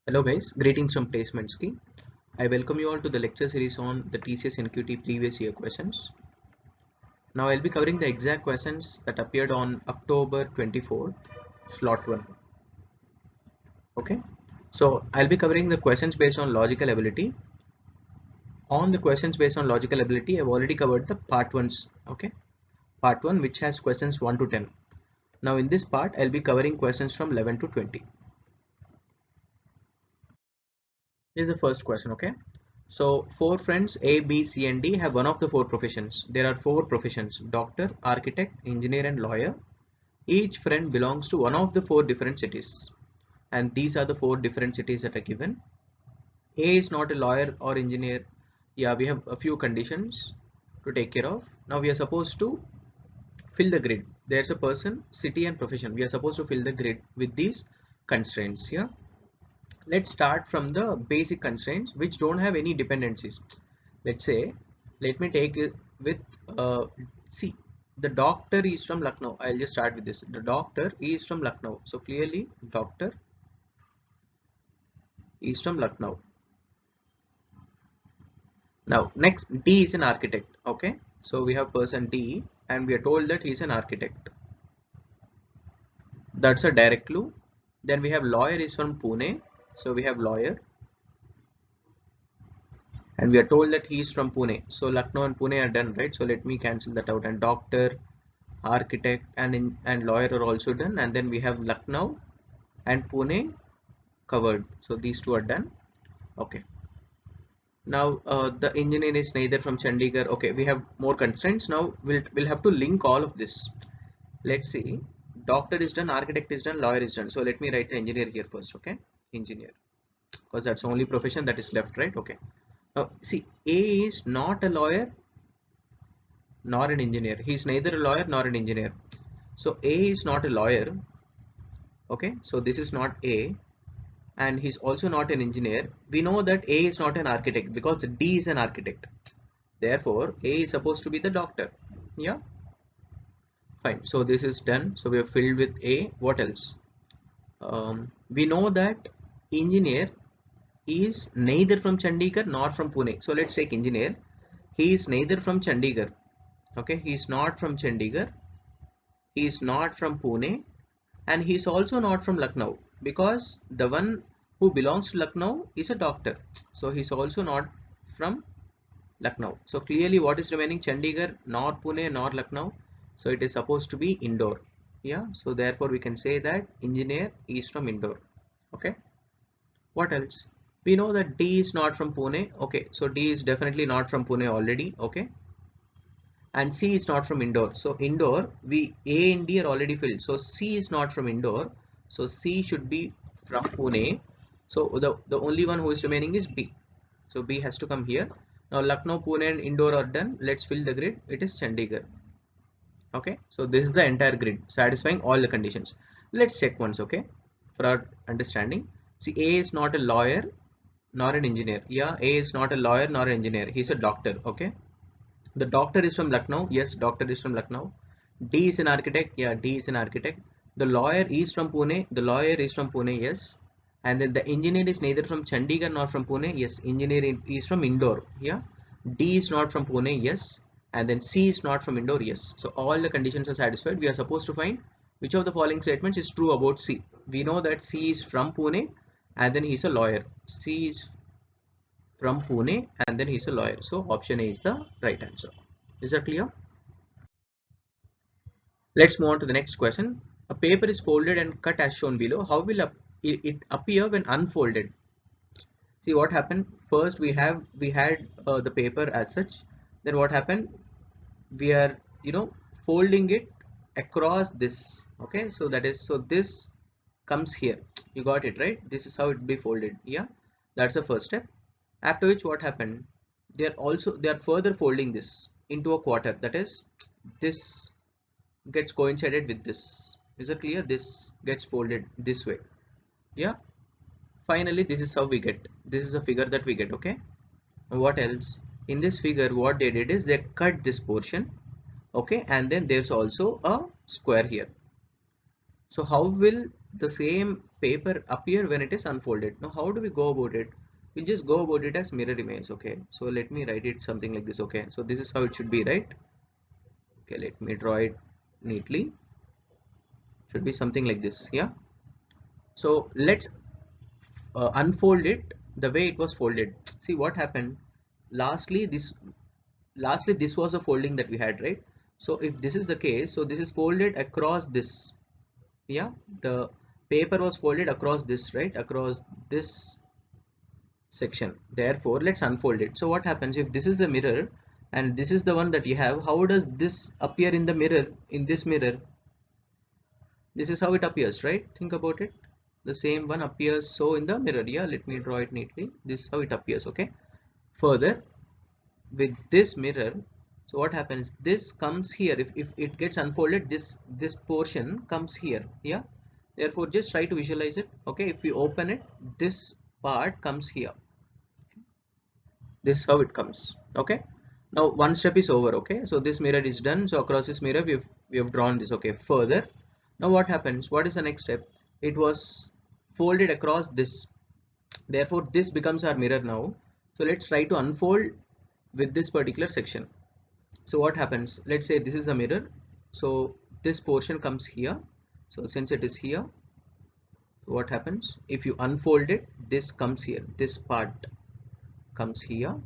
Hello guys, greetings from Placement Ski. I welcome you all to the lecture series on the TCS NQT previous year questions. Now I'll be covering the exact questions that appeared on October 24th, slot 1. Okay, so I'll be covering the questions based on logical ability. On the questions based on logical ability, I've already covered the part 1s. Okay, part 1 which has questions 1 to 10. Now in this part, I'll be covering questions from 11 to 20. This is the first question. Okay, so four friends A, B, C and D have one of the four professions. There are four professions: doctor, architect, engineer and lawyer. Each friend belongs to one of the four different cities, and these are the four different cities that are given. A is not a lawyer or engineer. Yeah, we have a few conditions to take care of. Now we are supposed to fill the grid. There's a person, city and profession. We are supposed to fill the grid with these constraints here. Let's start from the basic constraints which don't have any dependencies. Let's say, let me take it with see, the doctor is from Lucknow. I'll just start with this. The doctor is from Lucknow. So clearly doctor is from Lucknow. Now next, D is an architect. Okay, so we have person D and we are told that he is an architect. That's a direct clue. Then we have lawyer is from Pune. So we have lawyer. And we are told that he is from Pune. So Lucknow and Pune are done, right? So let me cancel that out. And doctor, architect and lawyer are also done. And then we have Lucknow and Pune covered. So these two are done. Okay. Now the engineer is neither from Chandigarh. Okay, we have more constraints. Now we'll have to link all of this. Let's see. Doctor is done, architect is done, lawyer is done. So let me write the engineer here first. Okay, engineer, because that's the only profession that is left, right? Okay. Now see, A is not a lawyer nor an engineer. He's neither a lawyer nor an engineer. So A is not a lawyer. Okay, so this is not A, and he's also not an engineer. We know that A is not an architect because D is an architect. Therefore, A is supposed to be the doctor. Yeah, fine. So this is done. So we have filled with A. What else? We know that engineer is neither from Chandigarh nor from Pune. So let's take engineer. He is neither from Chandigarh. Okay, he is not from Chandigarh. He is not from Pune, and he is also not from Lucknow because the one who belongs to Lucknow is a doctor. So he is also not from Lucknow. So clearly what is remaining? Chandigarh, nor Pune nor Lucknow. So it is supposed to be Indore. Yeah, so therefore we can say that engineer is from Indore. Okay, what else? We know that D is not from Pune. Okay, so D is definitely not from Pune already. Okay, and C is not from Indore. So Indore, we A and D are already filled. So C is not from Indore. So C should be from Pune. So the only one who is remaining is B. So B has to come here. Now Lucknow, Pune and Indore are done. Let's fill the grid. It is Chandigarh. Okay. So this is the entire grid satisfying all the conditions. Let's check once. Okay. For our understanding. See, A is not a lawyer nor an engineer. Yeah, A is not a lawyer nor an engineer. He's a doctor. Okay. The doctor is from Lucknow. Yes, doctor is from Lucknow. D is an architect. Yeah, D is an architect. The lawyer is from Pune. The lawyer is from Pune. Yes. And then the engineer is neither from Chandigarh nor from Pune. Yes, engineer is from Indore. Yeah. D is not from Pune. Yes. And then C is not from Indore. Yes. So all the conditions are satisfied. We are supposed to find which of the following statements is true about C. We know that C is from Pune and then he's a lawyer. C is from Pune and then he's a lawyer. So option A is the right answer. Is that clear? Let's move on to the next question. A paper is folded and cut as shown below. How will it appear when unfolded? See what happened. First we had the paper as such. Then what happened? We are folding it across this. Okay, so that is, so this comes here. You got it right? This is how it be folded. Yeah, that's the first step. After which what happened? They are further folding this into a quarter. That is, this gets coincided with this. Is it clear? This gets folded this way. Yeah, finally this is how we get, this is a figure that we get. Okay, what else? In this figure what they did is they cut this portion. Okay, and then there's also a square here. So how will the same paper appear when it is unfolded. Now how do we go about it? We'll just go about it as mirror image. Okay, so let me write it something like this. Okay, so this is how it should be, right? Okay, let me draw it neatly. Should be something like this. Yeah, so let's unfold it the way it was folded. See what happened. Lastly this was a folding that we had, right? So if this is the case, so this is folded across this. Yeah, the paper was folded across this, right, across this section. Therefore let's unfold it. So what happens if this is the mirror and this is the one that you have? How does this appear in the mirror? In this mirror, this is how it appears, right? Think about it. The same one appears so in the mirror. Yeah, let me draw it neatly. This is how it appears. Okay, further with this mirror, so what happens, this comes here. If it gets unfolded, this portion comes here. Yeah, therefore just try to visualize it. Okay, if we open it, this part comes here. This is how it comes. Okay, now one step is over. Okay, so this mirror is done. So across this mirror we have drawn this. Okay, further, now what happens, what is the next step? It was folded across this, therefore this becomes our mirror now. So let's try to unfold with this particular section. So what happens, let's say this is the mirror, so this portion comes here. So since it is here, so what happens, if you unfold it, this comes here, this part comes here.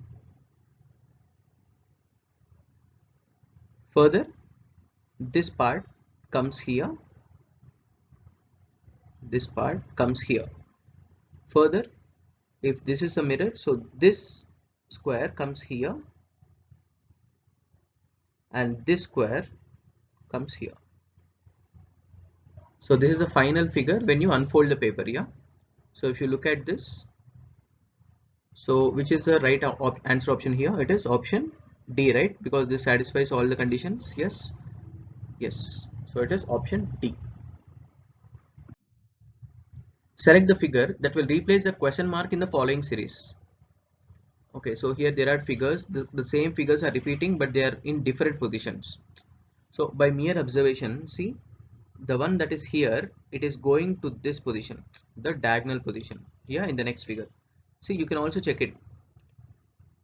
Further, this part comes here, this part comes here. Further, if this is the mirror, so this square comes here and this square comes here. So this is the final figure when you unfold the paper. Yeah, so if you look at this, so which is the right answer option here? It is option D, right? Because this satisfies all the conditions. Yes, yes, so it is option D. Select the figure that will replace the question mark in the following series. Okay, so here there are figures, the same figures are repeating, but they are in different positions. So by mere observation, see, the one that is here, it is going to this position, the diagonal position. Yeah, in the next figure. See, you can also check it.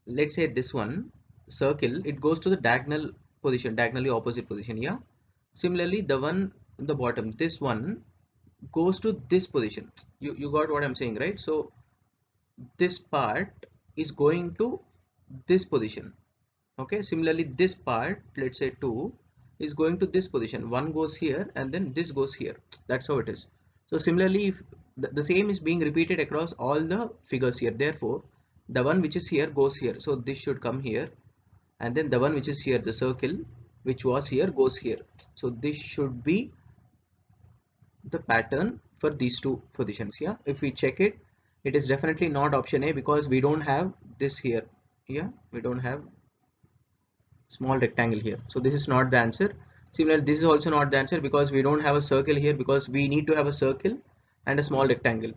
Let's say this one, circle, it goes to the diagonal position, diagonally opposite position. Yeah, similarly the one in the bottom, this one goes to this position. You got what I'm saying, right? So this part is going to this position. Okay, similarly this part, let's say 2, is going to this position. One goes here and then this goes here. That's how it is. So similarly, if the same is being repeated across all the figures here, therefore the one which is here goes here, so this should come here, and then the one which is here, the circle which was here, goes here. So this should be the pattern for these two positions. Yeah, if we check it, it is definitely not option A, because we don't have this here. Yeah, we don't have small rectangle here, so this is not the answer. Similarly, this is also not the answer, because we don't have a circle here, because we need to have a circle and a small rectangle.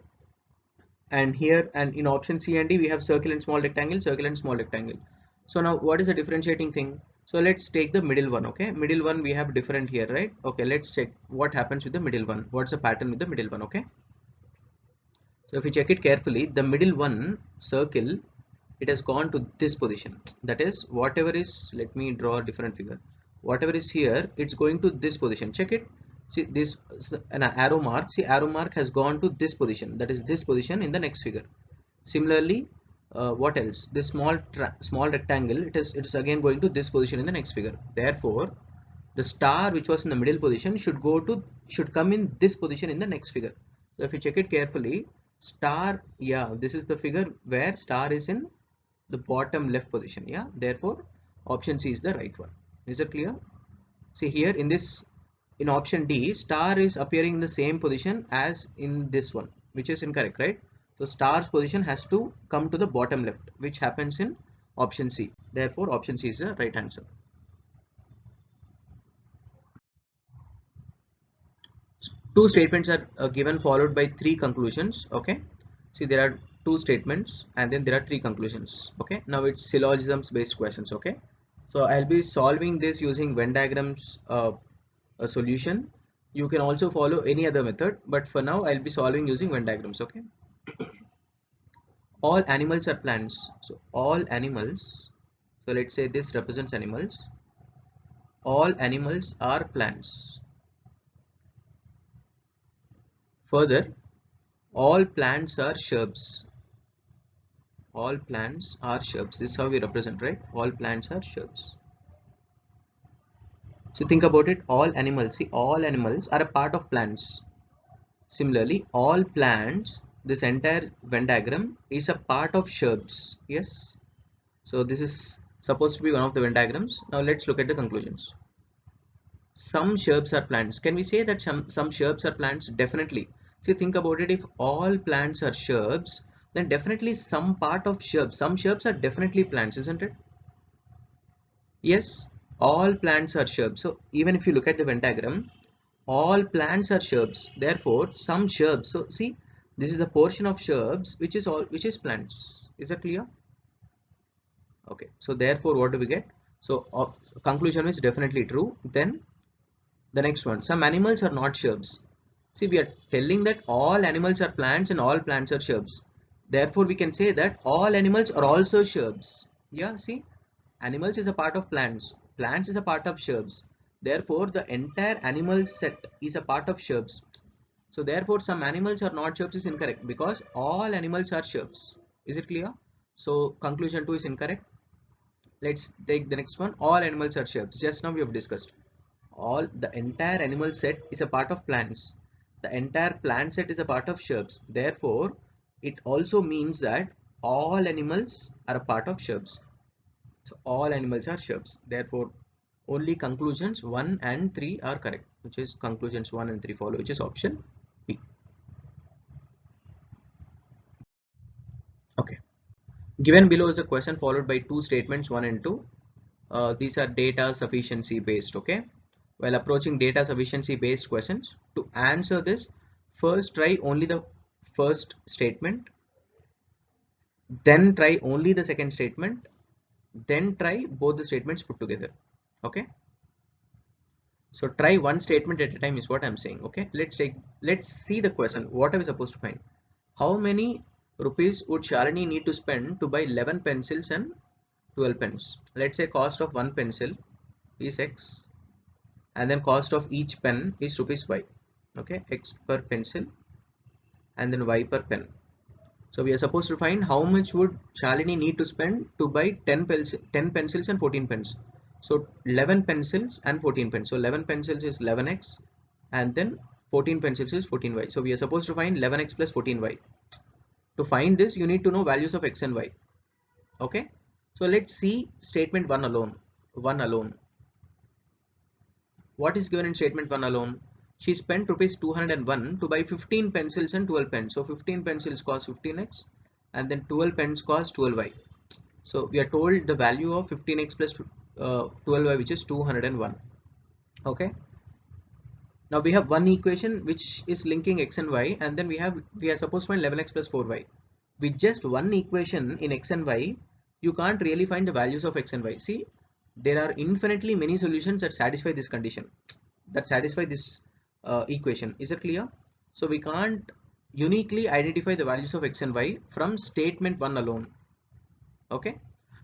And here, and in option C and D, we have circle and small rectangle, circle and small rectangle. So now what is the differentiating thing? So let's take the middle one. Okay, middle one we have different here, right? Okay, let's check what happens with the middle one. What's the pattern with the middle one? Okay, so if you check it carefully, the middle one circle, it has gone to this position. That is, whatever is, let me draw a different figure, whatever is here, it's going to this position. Check it. See, this an arrow mark, see, arrow mark has gone to this position, that is this position in the next figure. Similarly, what else, this small rectangle, it is again going to this position in the next figure. Therefore the star which was in the middle position should come in this position in the next figure. So if you check it carefully, star, yeah, this is the figure where star is in the bottom left position. Yeah, therefore option C is the right one. Is it clear? See here in this, in option D, star is appearing in the same position as in this one, which is incorrect, right? So star's position has to come to the bottom left, which happens in option C. Therefore option C is the right answer. Two statements are given, followed by three conclusions. Okay, see, there are two statements and then there are three conclusions. Okay, now it's syllogisms based questions. Okay, so I'll be solving this using Venn diagrams a solution, You can also follow any other method, but for now I'll be solving using Venn diagrams. Okay. All animals are plants. So all animals, so let's say this represents animals. All animals are plants. Further, all plants are shrubs. All plants are shrubs. This is how we represent, right? All plants are shrubs. So think about it. All animals, see, all animals are a part of plants. Similarly, all plants, this entire Venn diagram is a part of shrubs. Yes. So this is supposed to be one of the Venn diagrams. Now let's look at the conclusions. Some shrubs are plants. Can we say that some shrubs are plants? Definitely. See, think about it. If all plants are shrubs, then definitely some part of shrubs. Some shrubs are definitely plants, isn't it? Yes, all plants are shrubs. So even if you look at the Venn diagram, all plants are shrubs. Therefore, some shrubs. So see, this is the portion of shrubs which is plants. Is that clear? Okay. So therefore, what do we get? So conclusion is definitely true. Then the next one, some animals are not shrubs. See, we are telling that all animals are plants and all plants are shrubs. Therefore, we can say that all animals are also shrubs. Yeah, see, animals is a part of plants. Plants is a part of shrubs. Therefore, the entire animal set is a part of shrubs. So therefore, some animals are not shrubs is incorrect because all animals are shrubs. Is it clear? So conclusion 2 is incorrect. Let's take the next one. All animals are shrubs. Just now we have discussed. The entire animal set is a part of plants. The entire plant set is a part of shrubs. Therefore, it also means that all animals are a part of shrubs. So all animals are shrubs. Therefore, only conclusions 1 and 3 are correct, which is conclusions 1 and 3 follow, which is option B. Okay. Given below is a question followed by two statements 1 and 2. These are data sufficiency based. Okay. While approaching data sufficiency based questions, to answer this, first try only the first statement, then try only the second statement, then try both the statements put together. Okay. So try one statement at a time is what I'm saying. Okay. Let's see the question. What are we supposed to find? How many rupees would Shalini need to spend to buy 11 pencils and 12 pens? Let's say cost of one pencil is X, and then cost of each pen is rupees Y. Okay, X per pencil and then Y per pen. So we are supposed to find how much would Shalini need to spend to buy 10 pencils and 14 pens. So 11 pencils and 14 pens. So 11 pencils is 11x and then 14 pencils is 14y. So we are supposed to find 11x plus 14y. To find this, you need to know values of x and y. Okay. So let's see statement 1 alone. 1 alone. What is given in statement 1 alone? She spent rupees 201 to buy 15 pencils and 12 pens. So 15 pencils cost 15x and then 12 pens cost 12y. So we are told the value of 15x plus 12y, which is 201. Okay. Now we have one equation which is linking x and y, and then we are supposed to find 11x plus 4y. With just one equation in x and y, you can't really find the values of x and y. See, there are infinitely many solutions that satisfy this condition, that satisfy this equation. Is it clear? So we can't uniquely identify the values of x and y from statement 1 alone. Okay,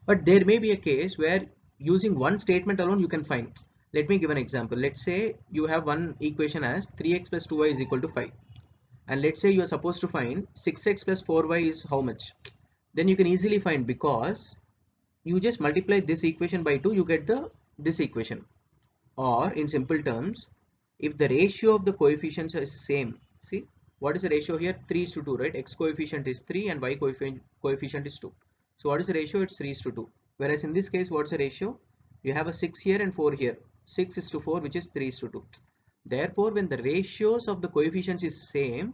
but there may be a case where using one statement alone you can find. Let me give an example. Let's say you have one equation as 3x plus 2y is equal to 5, and let's say you are supposed to find 6x plus 4y is how much. Then you can easily find, because you just multiply this equation by 2, you get this equation. Or in simple terms, if the ratio of the coefficients is same, see what is the ratio here? 3 is to 2, right? X coefficient is 3 and y coefficient is 2. So what is the ratio? It's 3 is to 2. Whereas in this case, what's the ratio? You have a 6 here and 4 here. 6 is to 4, which is 3 is to 2. Therefore, when the ratios of the coefficients is same,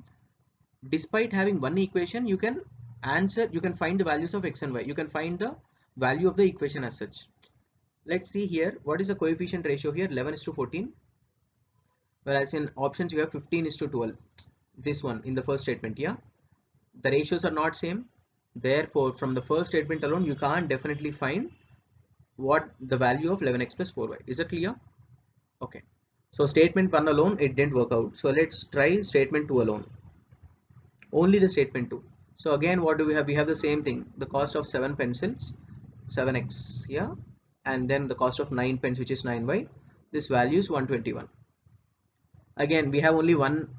despite having one equation, you can find the values of x and y. You can find the value of the equation as such. Let's see here. What is the coefficient ratio here? 11 is to 14. Whereas in options, you have 15 is to 12. This one in the first statement, yeah. The ratios are not same. Therefore, from the first statement alone, you can't definitely find what the value of 11x plus 4y. Is it clear? Okay. So statement 1 alone, it didn't work out. So let's try statement 2 alone. Only the statement 2. So again, what do we have? We have the same thing. The cost of 7 pencils, 7x, yeah. And then the cost of 9 pens, which is 9y. This value is 121. Again, we have only one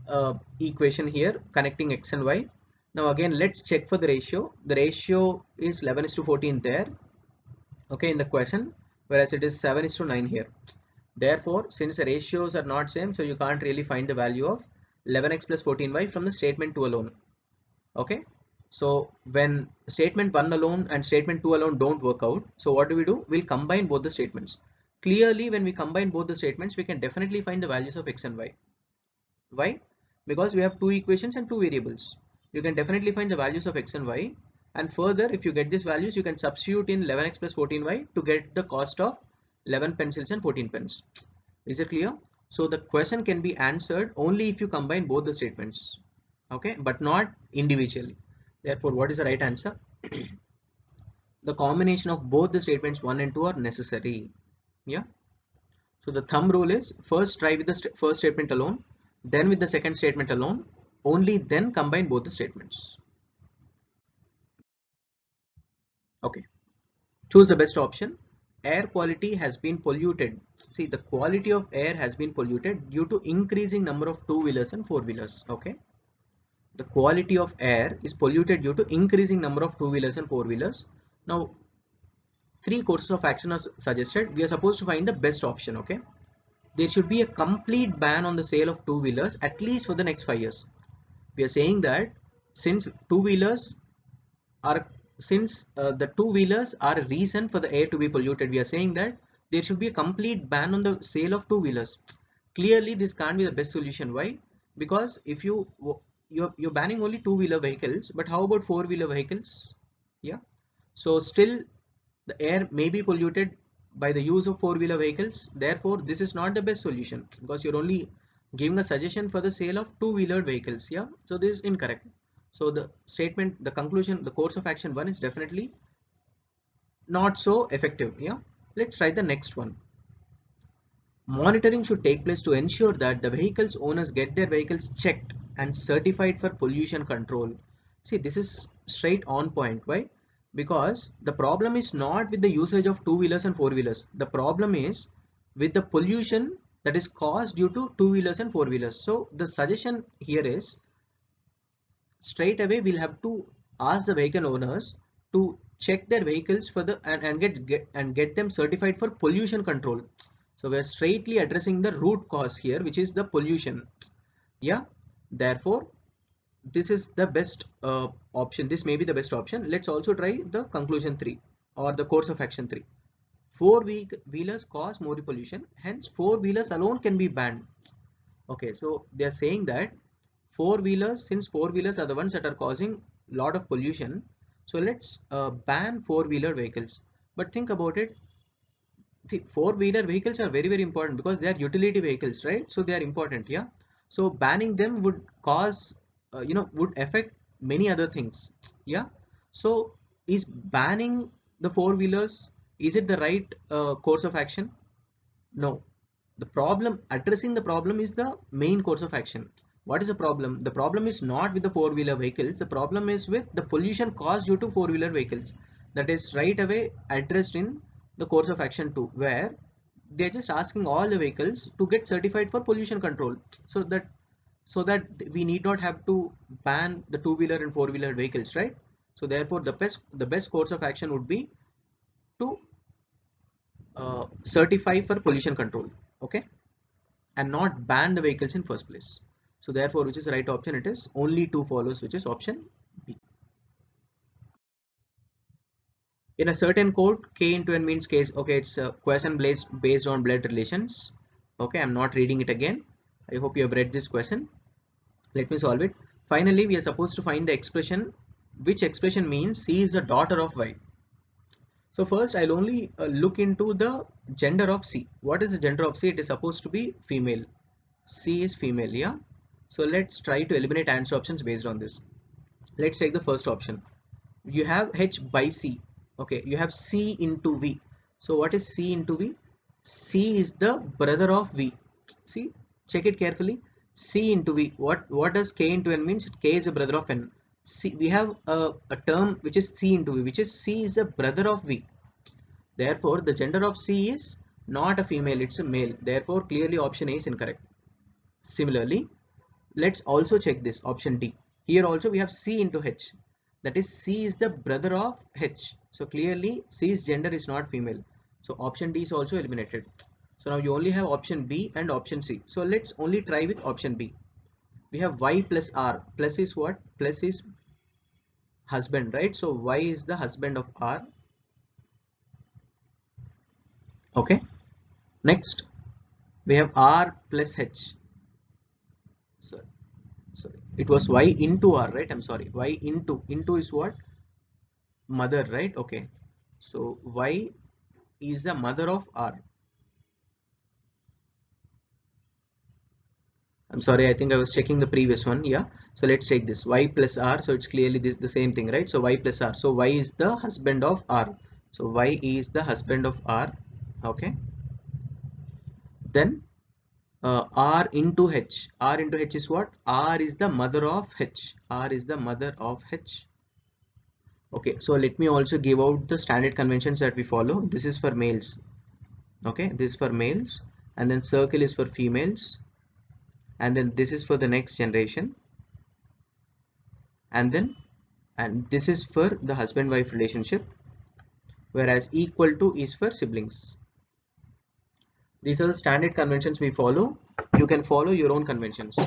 equation here connecting x and y. Now again, let's check for the ratio. The ratio is 11:14 there, okay, in the question, whereas it is 7:9 here. Therefore, since the ratios are not same, so you can't really find the value of 11x plus 14y from the statement 2 alone. Okay, so when statement 1 alone and statement 2 alone don't work out, so what do? We'll combine both the statements. Clearly, when we combine both the statements, we can definitely find the values of x and y. Why? Because we have two equations and two variables. You can definitely find the values of x and y. And further, if you get these values, you can substitute in 11x plus 14y to get the cost of 11 pencils and 14 pens. Is it clear? So the question can be answered only if you combine both the statements, okay, but not individually. Therefore, what is the right answer? The combination of both the statements 1 and 2 are necessary. Yeah. So the thumb rule is first try with the first statement alone, then with the second statement alone, only then combine both the statements. Okay. Choose the best option. Air quality has been polluted. See, the quality of air has been polluted due to increasing number of two-wheelers and four-wheelers. Okay. The quality of air is polluted due to increasing number of two-wheelers and four-wheelers. Now, three courses of action are suggested. We are supposed to find the best option. Okay. There should be a complete ban on the sale of two-wheelers at least for the next 5 years. We are saying that since two-wheelers are the two-wheelers are a reason for the air to be polluted, we are saying that there should be a complete ban on the sale of two-wheelers. Clearly, this can't be the best solution. Why? Because if you're banning only two-wheeler vehicles, but how about four-wheeler vehicles? Yeah. So still the air may be polluted by the use of four-wheeler vehicles. Therefore, this is not the best solution because you're only giving a suggestion for the sale of two-wheeler vehicles. Yeah. So this is incorrect. So the statement, the conclusion, the course of action 1 is definitely not so effective. Yeah. Let's try the next one. Monitoring should take place to ensure that the vehicle's owners get their vehicles checked and certified for pollution control. See, this is straight on point. Why? Because the problem is not with the usage of two-wheelers and four-wheelers. The problem is with the pollution that is caused due to two-wheelers and four-wheelers. So the suggestion here is straight away we'll have to ask the vehicle owners to check their vehicles for the and get them certified for pollution control. So we're straightly addressing the root cause here, which is the pollution. Yeah. Therefore, this is the best option. This may be the best option. Let's also try the conclusion 3 or the course of action 3. Four-wheelers cause more pollution. Hence, four-wheelers alone can be banned. Okay. So they're saying that four-wheelers, since four-wheelers are the ones that are causing a lot of pollution, so let's ban four-wheeler vehicles. But think about it. The four-wheeler vehicles are very important because they are utility vehicles, right? So they are important. Yeah. So banning them would cause would affect many other things. Yeah. So is banning the four-wheelers, is it the right course of action? No. The problem, addressing the problem is the main course of action. What is the problem? The problem is not with the four-wheeler vehicles. The problem is with the pollution caused due to four-wheeler vehicles. That is right away addressed in the course of action 2, where they're just asking all the vehicles to get certified for pollution control, so that we need not have to ban the two-wheeler and four-wheeler vehicles, right? So therefore, the best course of action would be to certify for pollution control, okay, and not ban the vehicles in first place. So therefore, which is the right option? It is only 2 follows, which is option B. In a certain code, K into N means case. Okay, it's a question based on blood relations. Okay, I'm not reading it again. I hope you have read this question. Let me solve it. Finally, we are supposed to find the expression, which expression means C is the daughter of Y. So first, I'll only look into the gender of C. What is the gender of C? It is supposed to be female. C is female, yeah. So let's try to eliminate answer options based on this. Let's take the first option. You have H by C. Okay, you have C into V. So what is C into V? C is the brother of V. See, check it carefully. C into V. What does K into N means? K is a brother of N. C, we have a term which is C into V, which is C is the brother of V. Therefore, the gender of C is not a female, it's a male. Therefore, clearly option A is incorrect. Similarly, let's also check this option D. Here also we have C into H. That is, C is the brother of H. So clearly C's gender is not female. So option D is also eliminated. So now you only have option B and option C. So let's only try with option B. We have Y plus R. Plus is what? Plus is husband, right? So Y is the husband of R. Okay. Next, we have R plus H. Sorry, it was Y into R, right? I'm sorry. Y into is what? Mother, right? Okay. So Y is the mother of R. I'm sorry, I think I was checking the previous one. Yeah. So let's take this Y plus R. So it's clearly this the same thing, right? So Y plus R. So Y is the husband of R. So Y is the husband of R. Okay. Then R into H. R into H is what? R is the mother of H. R is the mother of H. Okay. So let me also give out the standard conventions that we follow. This is for males. Okay. This is for males. And then circle is for females. And then this is for the next generation. And this is for the husband-wife relationship. Whereas equal to is for siblings. These are the standard conventions we follow. You can follow your own conventions.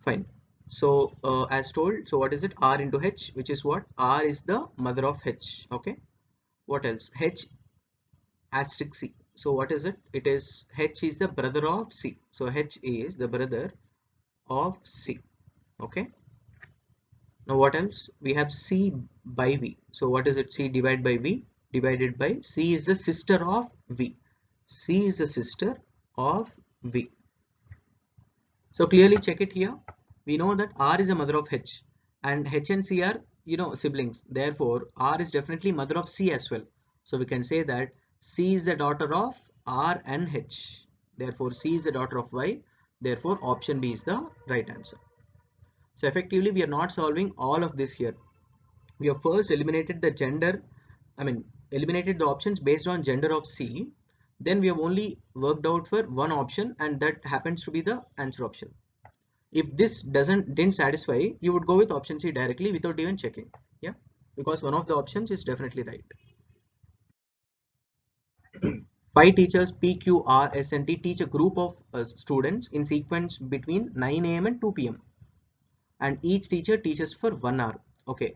Fine. So as told, so what is it? R into H, which is what? R is the mother of H. Okay. What else? H asterisk C. So what is it? It is H is the brother of C. So H is the brother of C. Okay. Now what else? We have C by V. So what is it? C divided by V divided by C is the sister of V. C is the sister of V. So clearly check it here. We know that R is a mother of H and H and C are, siblings. Therefore, R is definitely mother of C as well. So we can say that C is the daughter of R and H. Therefore, C is the daughter of Y. Therefore, option B is the right answer. So effectively, we are not solving all of this here. We have first eliminated the gender, eliminated the options based on gender of C. Then we have only worked out for one option and that happens to be the answer option. If this didn't satisfy, you would go with option C directly without even checking. Yeah, because one of the options is definitely right. 5 teachers P, Q, R, S and T teach a group of students in sequence between 9 AM and 2 PM. And each teacher teaches for 1 hour. Okay,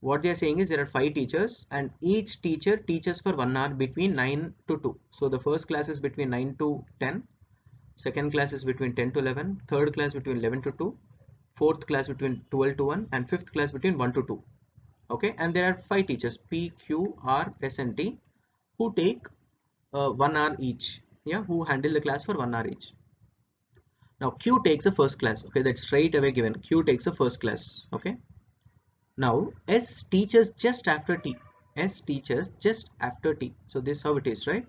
what they are saying is there are 5 teachers and each teacher teaches for 1 hour between 9 to 2. So the first class is between 9 to 10. Second class is between 10 to 11, third class between 11 to 2, fourth class between 12 to 1 and fifth class between 1 to 2. Okay, and there are 5 teachers P, Q, R, S and T who take 1 hour each. Yeah, who handle the class for 1 hour each. Now Q takes the first class. Okay, that's straight away given. Q takes the first class. Okay. Now S teaches just after T. S teaches just after T. So this is how it is, right?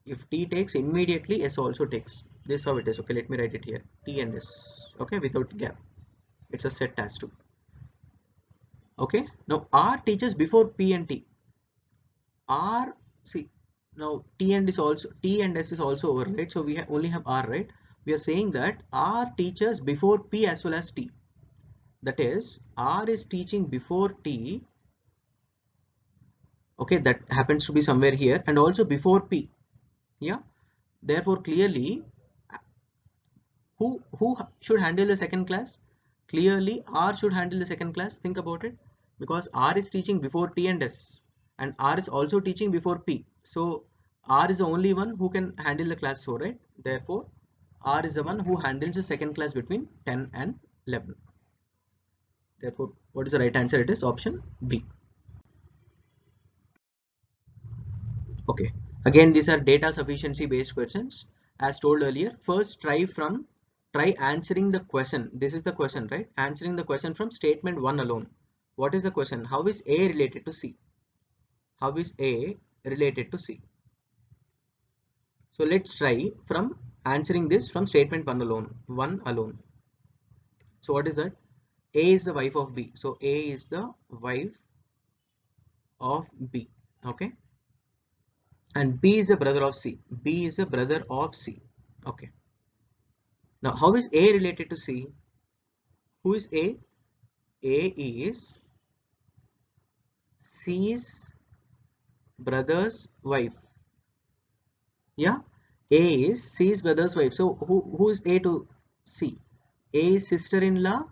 If T takes immediately, S also takes. This is how it is. Okay, let me write it here. T and S. Okay, without gap. It's a set as to. Okay, now R teaches before P and T. R, see, now T and S is also over, right? So we only have R, right? We are saying that R teaches before P as well as T. That is, R is teaching before T. Okay, that happens to be somewhere here and also before P. Yeah, therefore clearly who should handle the second class? Clearly R should handle the second class. Think about it, because R is teaching before T and S and R is also teaching before P. So R is the only one who can handle the class, so right? Therefore R is the one who handles the second class between 10 and 11. Therefore what is the right answer? It is option B. Okay, again these are data sufficiency based questions. As told earlier, first try answering the question. This is the question, right? Answering the question from statement 1 alone. What is the question? How is A related to C? How is A related to C? So let's try from answering this from statement 1 alone. 1 alone. So what is that? A is the wife of B. So A is the wife of B. Okay. And B is the brother of C. B is the brother of C. Okay. Now how is A related to C? Who is A? A is C's brother's wife. Yeah. A is C's brother's wife. So who is A to C? A is sister-in-law.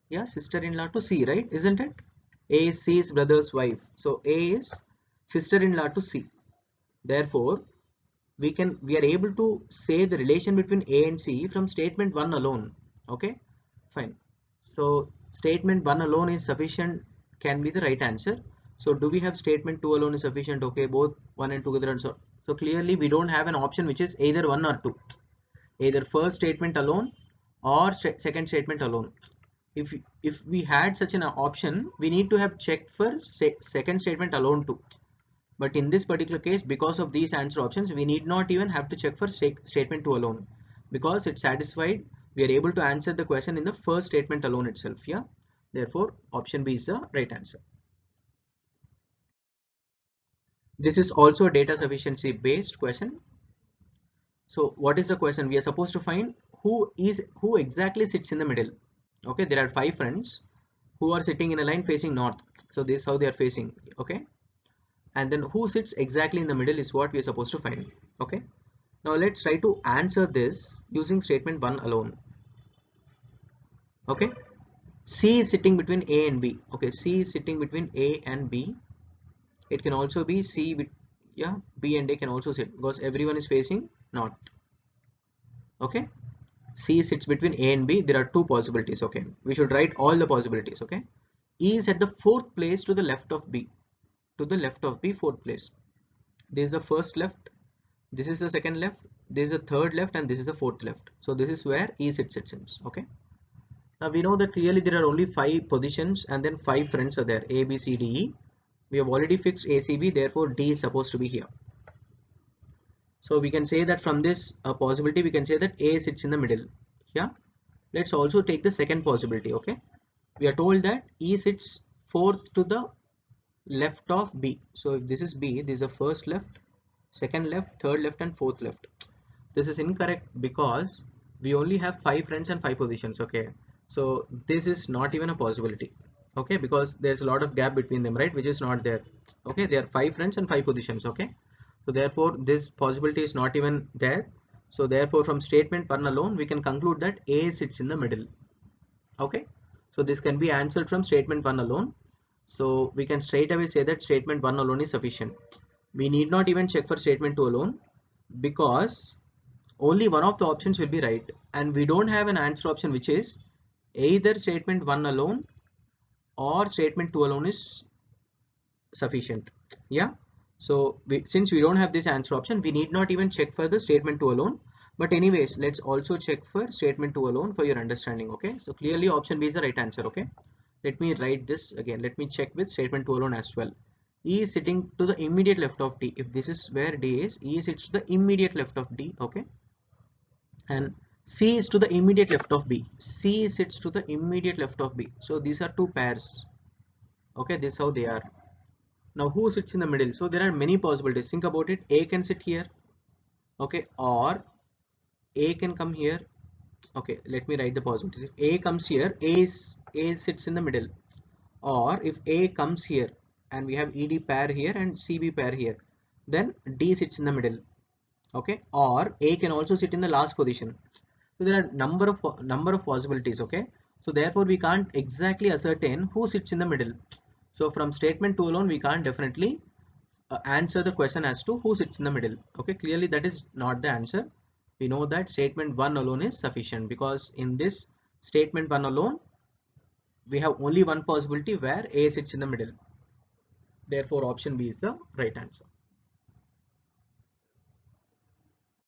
Yeah, sister-in-law to C, right? Isn't it? A is C's brother's wife. So A is sister-in-law to C. Therefore, we are able to say the relation between A and C from statement 1 alone. Okay, fine. So statement 1 alone is sufficient, can be the right answer. So do we have statement 2 alone is sufficient? Okay, both 1 and 2 together and so clearly we don't have an option which is either 1 or 2. Either first statement alone or second statement alone. If we had such an option, we need to have checked for second statement alone too. But in this particular case, because of these answer options, we need not even have to check for statement 2 alone, because it's satisfied. We are able to answer the question in the first statement alone itself. Yeah. Therefore, option B is the right answer. This is also a data sufficiency based question. So what is the question? We are supposed to find who exactly sits in the middle. Okay, there are 5 friends who are sitting in a line facing north. So this is how they are facing. Okay, and then who sits exactly in the middle is what we are supposed to find. Okay, now let's try to answer this using statement 1 alone. Okay, C is sitting between A and B. Okay, C is sitting between A and B. It can also be C with, yeah, B and A can also sit because everyone is facing north. Okay, C sits between A and B. There are 2 possibilities. Okay, we should write all the possibilities. Okay, E is at the 4th place to the left of B. To the left of B, 4th place. This is the first left, this is the second left, this is the third left, and this is the 4th left. So this is where E sits. Okay, now we know that clearly there are only 5 positions and then 5 friends are there, A, B, C, D, E. We have already fixed A, C, B, therefore D is supposed to be here. So we can say that from this possibility we can say that A sits in the middle. Yeah, let's also take the second possibility. Okay, we are told that E sits 4th to the left of B. So if this is B, this is the first left, second left, third left, and 4th left. This is incorrect because we only have 5 friends and 5 positions. Okay, so this is not even a possibility. Okay, because there's a lot of gap between them, right, which is not there. Okay, there are 5 friends and 5 positions. Okay, so therefore this possibility is not even there. So therefore from statement 1 alone we can conclude that A sits in the middle. Okay, so this can be answered from statement 1 alone. So we can straight away say that statement 1 alone is sufficient. We need not even check for statement 2 alone because only one of the options will be right, and we don't have an answer option which is either statement 1 alone or statement 2 alone is sufficient. Yeah, so since we don't have this answer option, we need not even check for the statement 2 alone. But anyways, let's also check for statement 2 alone for your understanding. Okay, so clearly option B is the right answer. Okay, let me write this again. Let me check with statement 2 alone as well. E is sitting to the immediate left of D. If this is where D is, E sits to the immediate left of D. Okay, and C is to the immediate left of B. C sits to the immediate left of B. So these are 2 pairs. Okay, this is how they are. Now who sits in the middle? So there are many possibilities. Think about it. A can sit here. Okay, or A can come here. Okay, let me write the possibilities. If A comes here, A sits in the middle. Or if A comes here and we have ED pair here and CB pair here, then D sits in the middle. Okay, or A can also sit in the last position. So there are number of possibilities. Okay, so therefore we can't exactly ascertain who sits in the middle. So from statement 2 alone we can't definitely answer the question as to who sits in the middle. Okay, clearly that is not the answer. We know that statement 1 alone is sufficient because in this statement 1 alone we have only one possibility where A sits in the middle. Therefore option B is the right answer.